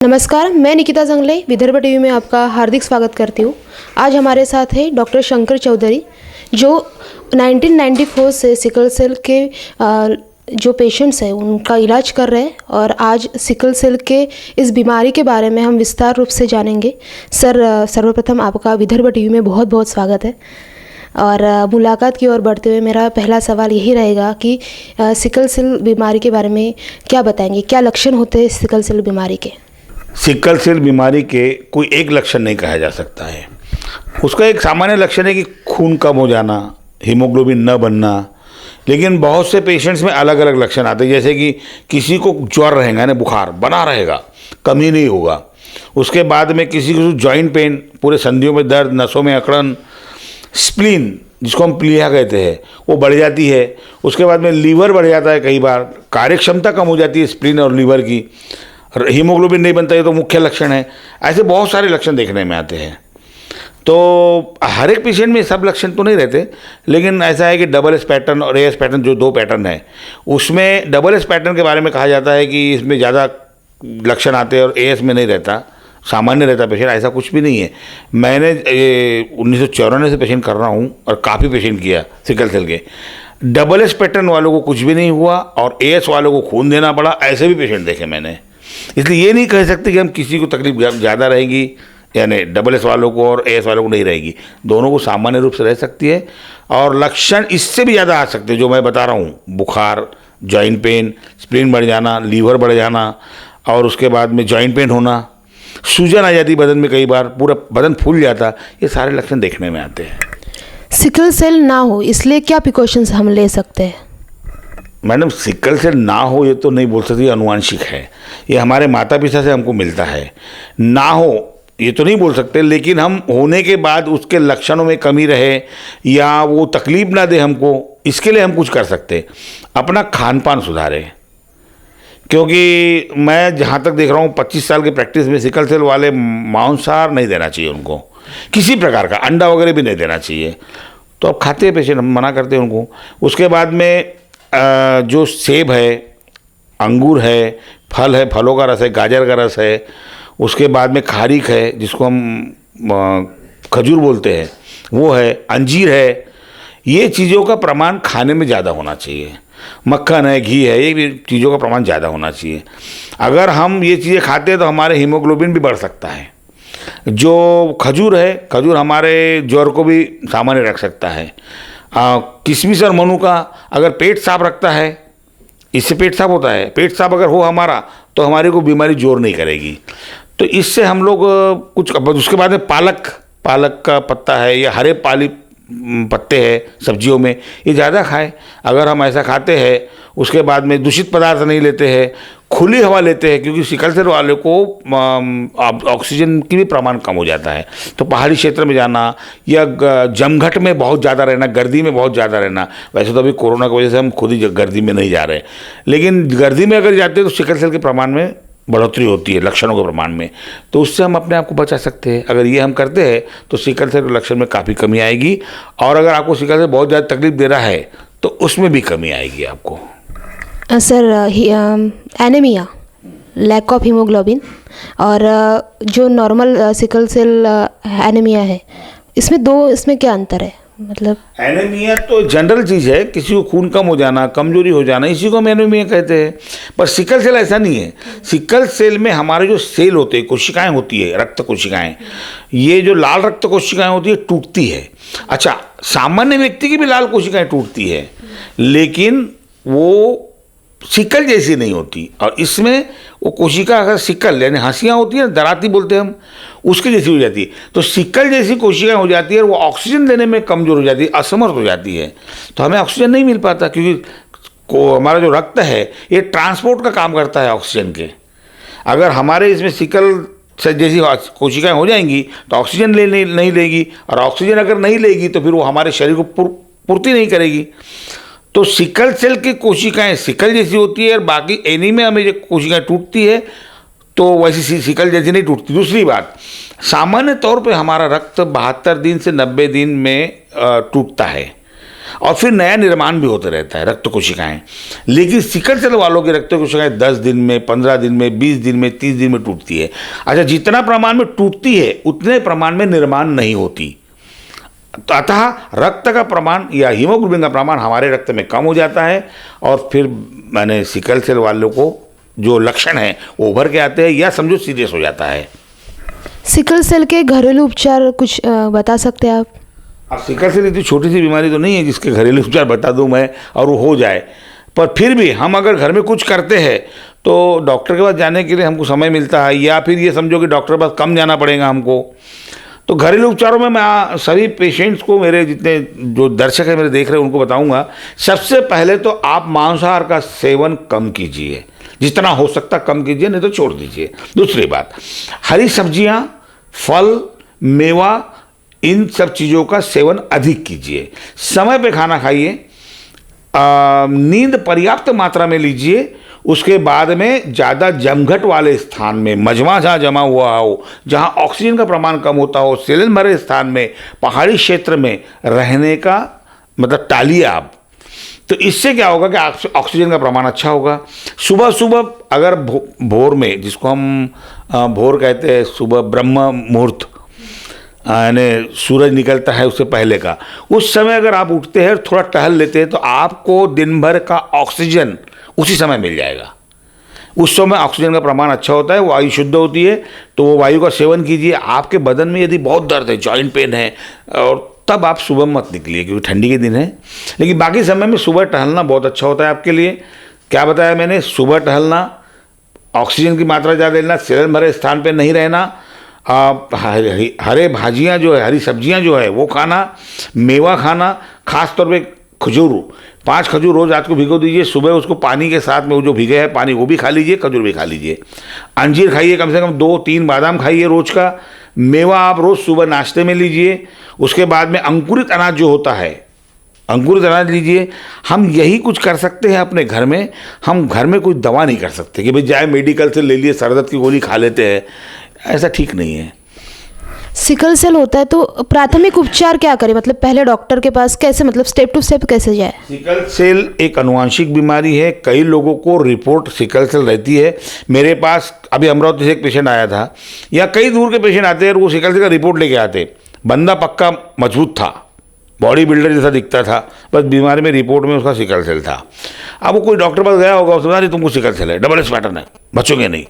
नमस्कार, मैं निकिता जंगले विदर्भ टीवी में आपका हार्दिक स्वागत करती हूँ। आज हमारे साथ है डॉक्टर शंकर चौधरी, जो 1994 से सिकल सेल के जो पेशेंट्स हैं उनका इलाज कर रहे हैं और आज सिकल सेल के इस बीमारी के बारे में हम विस्तार रूप से जानेंगे। सर, सर्वप्रथम आपका विदर्भ टीवी में बहुत बहुत स्वागत है। और मुलाकात की ओर बढ़ते हुए मेरा पहला सवाल यही रहेगा कि सिकल सेल बीमारी के बारे में क्या बताएंगे, क्या लक्षण होते हैं सिकल सेल बीमारी के? सिकल सेल बीमारी के कोई एक लक्षण नहीं कहा जा सकता है। उसका एक सामान्य लक्षण है कि खून कम हो जाना, हीमोग्लोबिन न बनना, लेकिन बहुत से पेशेंट्स में अलग अलग लक्षण आते हैं। जैसे कि किसी को ज्वर रहेगा, यानी बुखार बना रहेगा, कमी नहीं होगा। उसके बाद में किसी को जॉइंट पेन, पूरे संधियों में दर्द, नसों में अकड़न, स्प्लीन जिसको हम प्लीहा कहते हैं वो बढ़ जाती है। उसके बाद में लीवर बढ़ जाता है, कई बार कार्यक्षमता कम हो जाती है स्प्लीन और लीवर की, हीमोग्लोबिन नहीं बनता है तो मुख्य लक्षण है। ऐसे बहुत सारे लक्षण देखने में आते हैं। तो हर एक पेशेंट में सब लक्षण तो नहीं रहते, लेकिन ऐसा है कि डबल एस पैटर्न और एएस पैटर्न जो दो पैटर्न है, उसमें डबल एस पैटर्न के बारे में कहा जाता है कि इसमें ज़्यादा लक्षण आते हैं और एएस में नहीं रहता, सामान्य रहता पेशेंट। ऐसा कुछ भी नहीं है। मैंने 1994 से पेशेंट कर रहा हूँ और काफ़ी पेशेंट किया सिकल सेल के। डबल एस पैटर्न वालों को कुछ भी नहीं हुआ और एएस वालों को खून देना पड़ा, ऐसे भी पेशेंट देखे मैंने। इसलिए ये नहीं कह सकते कि हम किसी को तकलीफ ज़्यादा रहेगी, यानी डबल एस वालों को और एएस वालों को नहीं रहेगी। दोनों को सामान्य रूप से रह सकती है और लक्षण इससे भी ज़्यादा आ सकते हैं जो मैं बता रहा हूँ। बुखार, जॉइंट पेन, स्प्लीन बढ़ जाना, लीवर बढ़ जाना और उसके बाद में जॉइंट पेन होना, सूजन आ जाती बदन में, कई बार पूरा बदन फूल जाता, ये सारे लक्षण देखने में आते हैं। सिकल सेल ना हो इसलिए क्या प्रिकॉशंस हम ले सकते हैं? मैडम, सिकल सेल ना हो ये तो नहीं बोल सकती, अनुवांशिक है। ये हमारे माता पिता से हमको मिलता है। ना हो ये तो नहीं बोल सकते, लेकिन हम होने के बाद उसके लक्षणों में कमी रहे या वो तकलीफ ना दे हमको, इसके लिए हम कुछ कर सकते। अपना खान पान सुधारें, क्योंकि मैं जहाँ तक देख रहा हूँ 25 साल की प्रैक्टिस में, सिकल सेल वाले मांसाहार नहीं देना चाहिए उनको, किसी प्रकार का अंडा वगैरह भी नहीं देना चाहिए। तो अब खाते हैं पेशेंट, हम मना करते हैं उनको। उसके बाद में जो सेब है, अंगूर है, फल है, फलों का रस है, गाजर का रस है, उसके बाद में खारीक है जिसको हम खजूर बोलते हैं, वो है, अंजीर है। ये चीज़ों का प्रमाण खाने में ज़्यादा होना चाहिए। मक्खन है, घी है, ये भी चीज़ों का प्रमाण ज़्यादा होना चाहिए। अगर हम ये चीज़ें खाते हैं तो हमारे हीमोग्लोबिन भी बढ़ सकता है। जो खजूर है, खजूर हमारे ज्वर को भी सामान्य रख सकता है। किशमिश और मनुका अगर पेट साफ रखता है, इससे पेट साफ होता है। पेट साफ अगर हो हमारा तो हमारे को बीमारी जोर नहीं करेगी। तो इससे हम लोग कुछ। उसके बाद में पालक का पत्ता है या हरे पाली पत्ते हैं सब्जियों में, ये ज़्यादा खाएं। अगर हम ऐसा खाते हैं, उसके बाद में दूषित पदार्थ नहीं लेते हैं, खुली हवा लेते हैं, क्योंकि सिकल सेल वाले को ऑक्सीजन की भी प्रमाण कम हो जाता है। तो पहाड़ी क्षेत्र में जाना या जमघट में बहुत ज़्यादा रहना, गर्दी में बहुत ज़्यादा रहना। वैसे तो अभी कोरोना की वजह से हम खुद ही गर्दी में नहीं जा रहे, लेकिन गर्दी में अगर जाते हैं तो सिकल सेल के प्रमाण में बढ़ोतरी होती है, लक्षणों के प्रमाण में। तो उससे हम अपने आप को बचा सकते हैं। अगर ये हम करते हैं तो सिकल सेल के लक्षण में काफ़ी कमी आएगी। और अगर आपको सिकल सेल बहुत ज़्यादा तकलीफ दे रहा है तो उसमें भी कमी आएगी आपको। Sir, anaemia, lack of haemoglobin और जो नॉर्मल सिकल सेल एनीमिया है, इसमें क्या अंतर है? मतलब एनीमिया तो जनरल चीज़ है, किसी को खून कम हो जाना, कमजोरी हो जाना, इसी को हम एनीमिया कहते हैं। पर सिकल सेल ऐसा नहीं है। सिकल सेल में हमारे जो सेल होते हैं, कोशिकाएं होती है, रक्त कोशिकाएं, ये जो लाल रक्त कोशिकाएं होती है टूटती है। अच्छा, सामान्य व्यक्ति की भी लाल कोशिकाएं टूटती है, लेकिन वो सिकल जैसी नहीं होती। और इसमें वो कोशिका अगर सिकल यानी हंसियाँ होती है, दराती बोलते हैं हम, उसके जैसी हो जाती है। तो सिकल जैसी कोशिकाएं हो जाती है और वो ऑक्सीजन देने में कमज़ोर हो जाती है, असमर्थ हो जाती है। तो हमें ऑक्सीजन नहीं मिल पाता, क्योंकि हमारा जो रक्त है ये ट्रांसपोर्ट का काम करता है ऑक्सीजन के। अगर हमारे इसमें सिकल से जैसी कोशिकाएँ हो जाएंगी तो ऑक्सीजन नहीं लेगी, और ऑक्सीजन अगर नहीं लेगी तो फिर वो हमारे शरीर को पूर्ति नहीं करेगी। तो सिकल सेल की कोशिकाएं सिकल जैसी होती है और बाकी एनीमिया में जो कोशिकाएं टूटती है तो वैसी सिकल जैसी नहीं टूटती। दूसरी बात, सामान्य तौर पे हमारा रक्त 72 दिन से 90 दिन में टूटता है। और फिर नया निर्माण भी होते रहता है रक्त कोशिकाएं। लेकिन सिकल सेल वालों की रक्त कोशिकाएं 10 दिन में, 15 दिन में, 20 दिन में, 30 दिन में टूटती है। अच्छा, जितना प्रमाण में टूटती है उतने प्रमाण में निर्माण नहीं होती। तो अतः रक्त का प्रमाण या हीमोग्लोबिन का प्रमाण हमारे रक्त में कम हो जाता है और फिर मैंने सिकल सेल वालों को जो लक्षण हैं वो उभर के आते हैं या समझो सीरियस हो जाता है। सिकल सेल के घरेलू उपचार कुछ बता सकते हैं आप? अब सिकल सेल इतनी छोटी सी बीमारी तो नहीं है जिसके घरेलू उपचार बता दूं मैं और वो हो जाए, पर फिर भी हम अगर घर में कुछ करते हैं तो डॉक्टर के पास जाने के लिए हमको समय मिलता है, या फिर ये समझो कि डॉक्टर के पास कम जाना पड़ेगा हमको। तो घरेलू उपचारों में मैं सभी पेशेंट्स को, मेरे जितने जो दर्शक हैं मेरे देख रहे हैं उनको बताऊंगा, सबसे पहले तो आप मांसाहार का सेवन कम कीजिए, जितना हो सकता कम कीजिए, नहीं तो छोड़ दीजिए। दूसरी बात, हरी सब्जियां, फल, मेवा, इन सब चीज़ों का सेवन अधिक कीजिए। समय पे खाना खाइए, नींद पर्याप्त मात्रा में लीजिए। उसके बाद में ज़्यादा जमघट वाले स्थान में, मजमा जहाँ जमा हुआ हो, जहाँ ऑक्सीजन का प्रमाण कम होता हो, सीलन भरे स्थान में, पहाड़ी क्षेत्र में रहने का मतलब टालिए आप। तो इससे क्या होगा कि ऑक्सीजन का प्रमाण अच्छा होगा। सुबह सुबह अगर भोर में, जिसको हम भोर कहते हैं, सुबह ब्रह्म मुहूर्त, यानी सूरज निकलता है उससे पहले का, उस समय अगर आप उठते हैं थोड़ा टहल लेते हैं तो आपको दिन भर का ऑक्सीजन उसी समय मिल जाएगा। उस समय ऑक्सीजन का प्रमाण अच्छा होता है, वायु शुद्ध होती है, तो वो वायु का सेवन कीजिए। आपके बदन में यदि बहुत दर्द है, जॉइंट पेन है, और तब आप सुबह मत निकलिए क्योंकि ठंडी के दिन है। लेकिन बाकी समय में सुबह टहलना बहुत अच्छा होता है आपके लिए। क्या बताया मैंने? सुबह टहलना, ऑक्सीजन की मात्रा ज़्यादा लेना, सीलन भरे स्थान पर नहीं रहना, आप हरे भाजियाँ जो है, हरी सब्जियाँ जो है वो खाना, मेवा खाना, खास तौर पे खजूर, 5 खजूर रोज़ रात को भिगो दीजिए, सुबह उसको पानी के साथ में वो जो भिगे है पानी वो भी खा लीजिए, खजूर भी खा लीजिए। अंजीर खाइए, कम से कम 2-3 बादाम खाइए रोज़ का। मेवा आप रोज़ सुबह नाश्ते में लीजिए। उसके बाद में अंकुरित अनाज जो होता है, अंकुरित अनाज लीजिए। हम यही कुछ कर सकते हैं अपने घर में। हम घर में कोई दवा नहीं कर सकते कि भाई जाए मेडिकल से ले लिए सर दर्द की गोली खा लेते हैं, ऐसा ठीक नहीं है। सिकल सेल होता है तो प्राथमिक उपचार क्या करें, मतलब पहले डॉक्टर के पास कैसे, मतलब स्टेप टू स्टेप कैसे जाए? सिकल सेल एक अनुवांशिक बीमारी है। कई लोगों को रिपोर्ट सिकल सेल रहती है। मेरे पास अभी अमरावती से एक पेशेंट आया था, या कई दूर के पेशेंट आते हैं और वो सिकल सेल का रिपोर्ट लेके आते। बंदा पक्का मजबूत था, बॉडी बिल्डर जैसा दिखता था, बस बीमारी में रिपोर्ट में उसका सिकल सेल था। अब वो कोई डॉक्टर पास गया होगा, उसने कहा तुमको सिकल सेल है, डबल एस पैटर्न है, बचोगे नहीं।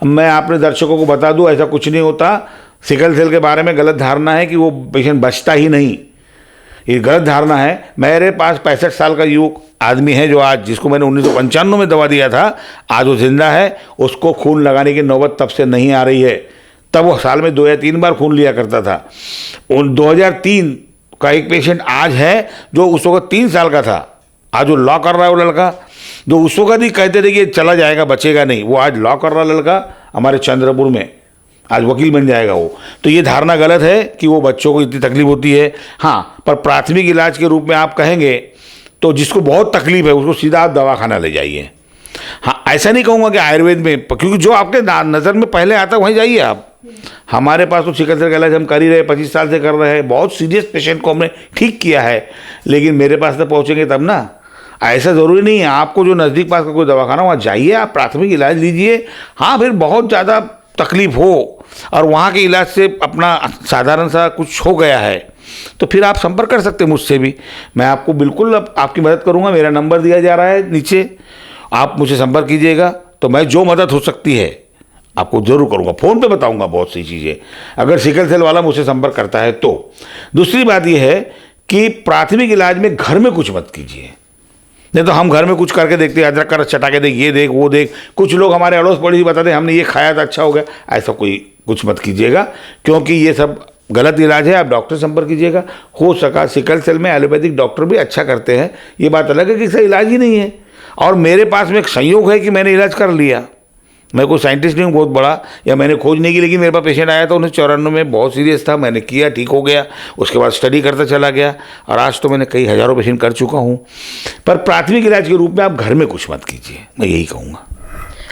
मैं अपने दर्शकों को बता दूं, ऐसा कुछ नहीं होता। सिकल सेल के बारे में गलत धारणा है कि वो पेशेंट बचता ही नहीं, ये गलत धारणा है। मेरे पास 65 साल का युवक आदमी है जो आज, जिसको मैंने 1995 में दवा दिया था, आज वो जिंदा है। उसको खून लगाने की नौबत तब से नहीं आ रही है। तब वो साल में 2 या 3 बार खून लिया करता था। उन 2003 का एक पेशेंट आज है जो उस वक्त 3 साल का था, आज वो लॉ कर रहा है। वो लड़का जो उस वक्त ही कहते थे कि चला जाएगा, बचेगा नहीं, वो आज लॉ कर रहा लड़का हमारे चंद्रपुर में, आज वकील बन जाएगा वो। तो ये धारणा गलत है कि वो बच्चों को इतनी तकलीफ होती है। हाँ, पर प्राथमिक इलाज के रूप में आप कहेंगे तो जिसको बहुत तकलीफ है उसको सीधा आप दवाखाना ले जाइए। हाँ, ऐसा नहीं कहूँगा कि आयुर्वेद में, क्योंकि जो आपके नज़र में पहले आता है वहीं जाइए आप। हमारे पास तो सिकल सेल का इलाज हम कर ही रहे, 25 साल से कर रहे हैं। बहुत सीरियस पेशेंट को हमने ठीक किया है, लेकिन मेरे पास तो पहुँचेंगे तब ना। ऐसा ज़रूरी नहीं है। आपको जो नज़दीक पास का कोई दवाखाना, वहाँ जाइए, आप प्राथमिक इलाज लीजिए। हाँ, फिर बहुत ज़्यादा तकलीफ हो और वहाँ के इलाज से अपना साधारण सा कुछ हो गया है तो फिर आप संपर्क कर सकते हैं मुझसे भी। मैं आपको बिल्कुल आपकी मदद करूँगा। मेरा नंबर दिया जा रहा है नीचे, आप मुझे संपर्क कीजिएगा तो मैं जो मदद हो सकती है आपको जरूर करूँगा। फ़ोन पे बताऊँगा बहुत सी चीज़ें, अगर सिकल सेल वाला मुझसे संपर्क करता है तो। दूसरी बात यह है कि प्राथमिक इलाज में घर में कुछ मत कीजिए, नहीं तो हम घर में कुछ करके देखते हैं, अदरक का रस चटा के देख, ये देख वो देख। कुछ लोग हमारे अड़ोस पड़ोस बताते हैं हमने ये खाया था अच्छा हो गया, ऐसा कोई कुछ मत कीजिएगा, क्योंकि ये सब गलत इलाज है। आप डॉक्टर संपर्क कीजिएगा। हो सका सिकल सेल में एलोपैथिक डॉक्टर भी अच्छा करते हैं, ये बात अलग है कि इसका इलाज ही नहीं है। और मेरे पास में एक संयोग है कि मैंने इलाज कर लिया। मैं कोई साइंटिस्ट नहीं हूँ बहुत बड़ा, या मैंने खोज नहीं की, लेकिन मेरे पास पेशेंट आया था 1994 में, बहुत सीरियस था, मैंने किया, ठीक हो गया। उसके बाद स्टडी करता चला गया और आज तो मैंने कई हज़ारों पेशेंट कर चुका हूँ। पर प्राथमिक इलाज के रूप में आप घर में कुछ मत कीजिए, मैं यही कहूँगा।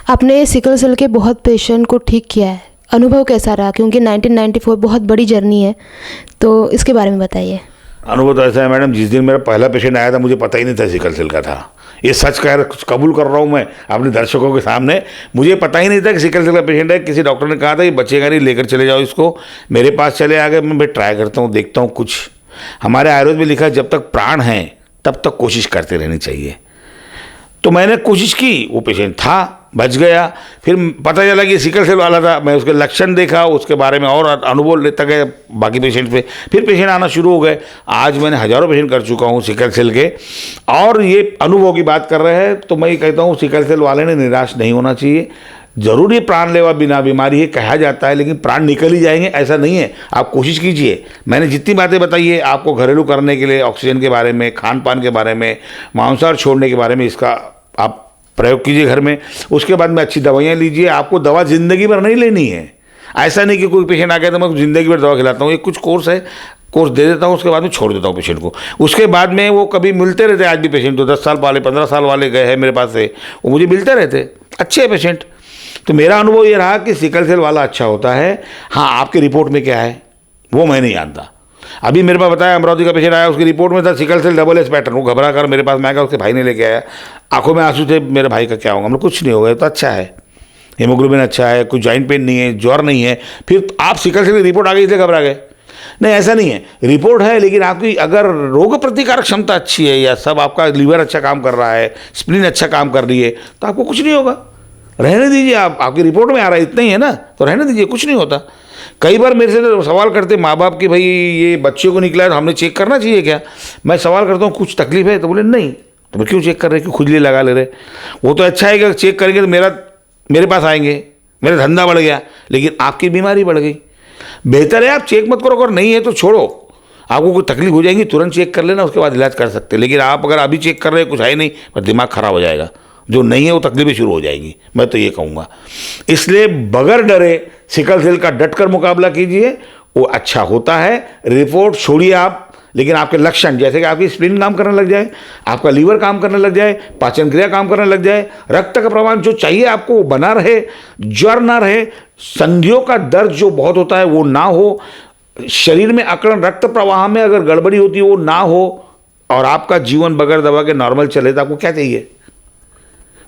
आपने सिकल सेल के बहुत पेशेंट को ठीक किया है, अनुभव कैसा रहा? क्योंकि 1994 बहुत बड़ी जर्नी है, तो इसके बारे में बताइए। अनुभव तो ऐसा है मैडम, जिस दिन मेरा पहला पेशेंट आया था मुझे पता ही नहीं था सिकल सेल का था। ये सच कबूल कर रहा हूँ मैं अपने दर्शकों के सामने, मुझे पता ही नहीं था कि सिकल सेल का पेशेंट है। किसी डॉक्टर ने कहा था ये बचेगा नहीं, लेकर चले जाओ इसको। मेरे पास चले आ गए, मैं ट्राई करता हूँ, देखता हूँ। कुछ हमारे आयुर्वेद में लिखा है जब तक प्राण है तब तक कोशिश करते रहनी चाहिए। तो मैंने कोशिश की, वो पेशेंट था, बच गया। फिर पता चला कि सिकल सेल वाला था, मैं उसके लक्षण देखा, उसके बारे में और अनुभव लेता गया बाकी पेशेंट पे, फिर पेशेंट आना शुरू हो गए। आज मैंने हज़ारों पेशेंट कर चुका हूँ सिकल सेल के, और ये अनुभव की बात कर रहे हैं। तो मैं ये कहता हूँ सिकल सेल वाले ने निराश नहीं होना चाहिए। ज़रूर ये प्राणलेवा बिना बीमारी है कहा जाता है, लेकिन प्राण निकल ही जाएंगे ऐसा नहीं है। आप कोशिश कीजिए, मैंने जितनी बातें बताई है आपको घरेलू करने के लिए, ऑक्सीजन के बारे में, खान पान के बारे में, मांसाहार छोड़ने के बारे में, इसका आप प्रयोग कीजिए घर में। उसके बाद में अच्छी दवाइयाँ लीजिए। आपको दवा ज़िंदगी भर नहीं लेनी है। ऐसा नहीं कि कोई पेशेंट आ गया तो मैं ज़िंदगी भर दवा खिलाता हूँ। ये कुछ कोर्स है, कोर्स दे देता हूँ, उसके बाद में छोड़ देता हूँ पेशेंट को। उसके बाद में वो कभी मिलते रहते हैं। आज भी पेशेंट तो 10 साल वाले, 15 साल वाले गए हैं मेरे पास से, वो मुझे मिलते रहते, अच्छे हैं पेशेंट। तो मेरा अनुभव ये रहा कि सिकल सेल वाला अच्छा होता है। हाँ, आपकी रिपोर्ट में क्या है वो मैं नहीं जानता। अभी मेरे पास बताया अमरावती का पेशेंट आया, उसकी रिपोर्ट में था sickle cell double S pattern. वो घबरा कर मेरे पास में आया, उसके भाई ने लेके आया, आंखों में आंसू थे, मेरे भाई का क्या होगा। मतलब कुछ नहीं होगा, तो अच्छा है, हीमोग्लोबिन अच्छा है, कोई जॉइंट पेन नहीं है, ज्वर नहीं है। फिर आप सिकल सेल की रिपोर्ट आ गई इसलिए घबरा गए? नहीं, ऐसा नहीं है। रिपोर्ट है, लेकिन आपकी अगर रोग प्रतिकारक क्षमता अच्छी है, या सब आपका लीवर अच्छा काम कर रहा है, स्प्लीन अच्छा काम कर रही है, तो आपको कुछ नहीं होगा। रहने दीजिए, आपकी रिपोर्ट में आ रहा है इतना ही है ना, तो रहने दीजिए, कुछ नहीं होता। कई बार मेरे से सवाल करते माँ बाप कि भाई ये बच्चे को निकला है तो हमने चेक करना चाहिए क्या? मैं सवाल करता हूँ कुछ तकलीफ है? तो बोले नहीं। तो मैं क्यों चेक कर रहे, क्यों खुजली लगा ले रहे? वो तो अच्छा है कि चेक करेंगे तो मेरे पास आएंगे, मेरा धंधा बढ़ गया, लेकिन आपकी बीमारी बढ़ गई। बेहतर है आप चेक मत करो, अगर नहीं है तो छोड़ो। आपको कोई तकलीफ हो जाएगी तुरंत चेक कर लेना, उसके बाद इलाज कर सकते हैं। लेकिन आप अगर अभी चेक कर रहे हैं कुछ है नहीं, पर दिमाग खराब हो जाएगा, जो नहीं है वो तकलीफें शुरू हो जाएंगी। मैं तो ये कहूँगा, इसलिए बगैर डरे सिकल सेल का डटकर मुकाबला कीजिए, वो अच्छा होता है। रिपोर्ट छोड़िए आप, लेकिन आपके लक्षण, जैसे कि आपकी स्प्लीन काम करने लग जाए, आपका लीवर काम करने लग जाए, पाचन क्रिया काम करने लग जाए, रक्त का प्रवाह जो चाहिए आपको वो बना रहे, ज्वर ना रहे, संधियों का दर्द जो बहुत होता है वो ना हो, शरीर में अकड़न, रक्त प्रवाह में अगर गड़बड़ी होती है वो ना हो, और आपका जीवन बगैर दवा के नॉर्मल चले, तो आपको क्या चाहिए?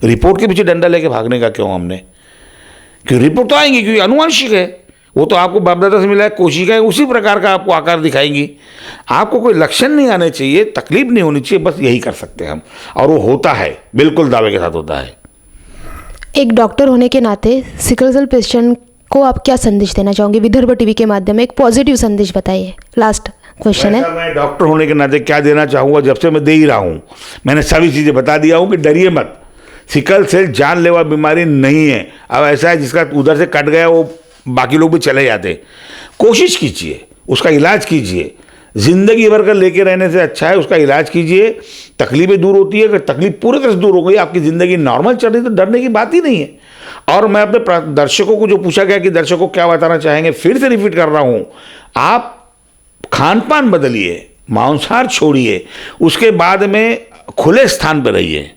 रिपोर्ट के पीछे डंडा लेके भागने का क्यों हमने? क्यों रिपोर्ट तो आएंगी, क्योंकि अनुवांशिक है, वो तो आपको बाप दादा से मिला है, कोशिकाएं उसी प्रकार का आपको आकार दिखाएंगी। आपको कोई लक्षण नहीं आने चाहिए, तकलीफ नहीं होनी चाहिए, बस यही कर सकते हैं हम, और वो होता है, बिल्कुल दावे के साथ होता है। एक डॉक्टर होने के नाते सिकल सेल पेशेंट को आप क्या संदेश देना चाहोगे? विदर्भ टीवी के माध्यम में एक पॉजिटिव संदेश बताइए। लास्ट क्वेश्चन है। मैं डॉक्टर होने के नाते क्या देना चाहूँगा, जब से मैं दे ही रहा हूँ, मैंने सभी चीज़ें बता दिया हूँ कि डरिए मत। सिकल सेल जानलेवा बीमारी नहीं है। अब ऐसा है जिसका उधर से कट गया वो बाकी लोग भी चले जाते। कोशिश कीजिए, उसका इलाज कीजिए। ज़िंदगी भर का लेके रहने से अच्छा है उसका इलाज कीजिए। तकलीफें दूर होती है, अगर तकलीफ पूरी तरह से दूर हो गई, आपकी ज़िंदगी नॉर्मल चल रही, तो डरने की बात ही नहीं है। और मैं अपने दर्शकों को, जो पूछा गया कि दर्शकों क्या बताना चाहेंगे, फिर से रिपीट कर रहा हूँ, आप खान पान बदलिए, मांसाहार छोड़िए, उसके बाद में खुले स्थान पर रहिए।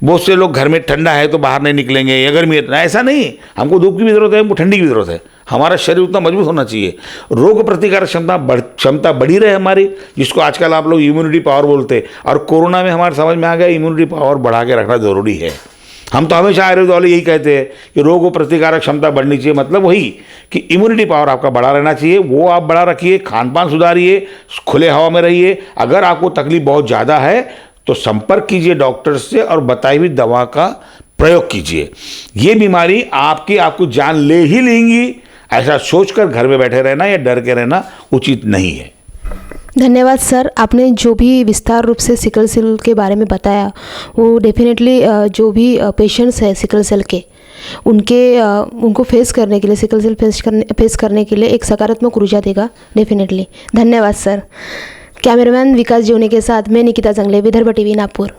बहुत से लोग घर में ठंडा है तो बाहर नहीं निकलेंगे, या गर्मी है, ऐसा नहीं। हमको धूप की भी ज़रूरत है, हमको ठंडी की भी ज़रूरत है। हमारा शरीर उतना मजबूत होना चाहिए, रोग प्रतिकारक क्षमता बढ़ी रहे हमारी, जिसको आजकल आप लोग इम्यूनिटी पावर बोलते हैं। और कोरोना में हमारे समझ में आ गया इम्यूनिटी पावर बढ़ा के रखना ज़रूरी है। हम तो हमेशा आयुर्वेद वाले यही कहते हैं कि रोग प्रतिकारक क्षमता बढ़नी चाहिए, मतलब वही कि इम्यूनिटी पावर आपका बढ़ा रहना चाहिए। वो आप बढ़ा रखिए, खान पान सुधारिए, खुले हवा में रहिए। अगर आपको तकलीफ बहुत ज़्यादा है तो संपर्क कीजिए डॉक्टर से, और बताई हुई दवा का प्रयोग कीजिए। ये बीमारी आपको जान ले ही लेंगी, ऐसा सोचकर घर में बैठे रहना या डर के रहना उचित नहीं है। धन्यवाद सर, आपने जो भी विस्तार रूप से सिकल सेल के बारे में बताया, वो डेफिनेटली जो भी पेशेंट्स हैं सिकल सेल के, उनको फेस करने के लिए, सिकल सेल फेस करने के लिए एक सकारात्मक ऊर्जा देगा डेफिनेटली। धन्यवाद सर। कैमरामैन विकास जोनी के साथ मैं निकिता जंगले, विदर्भ टीवी नागपुर।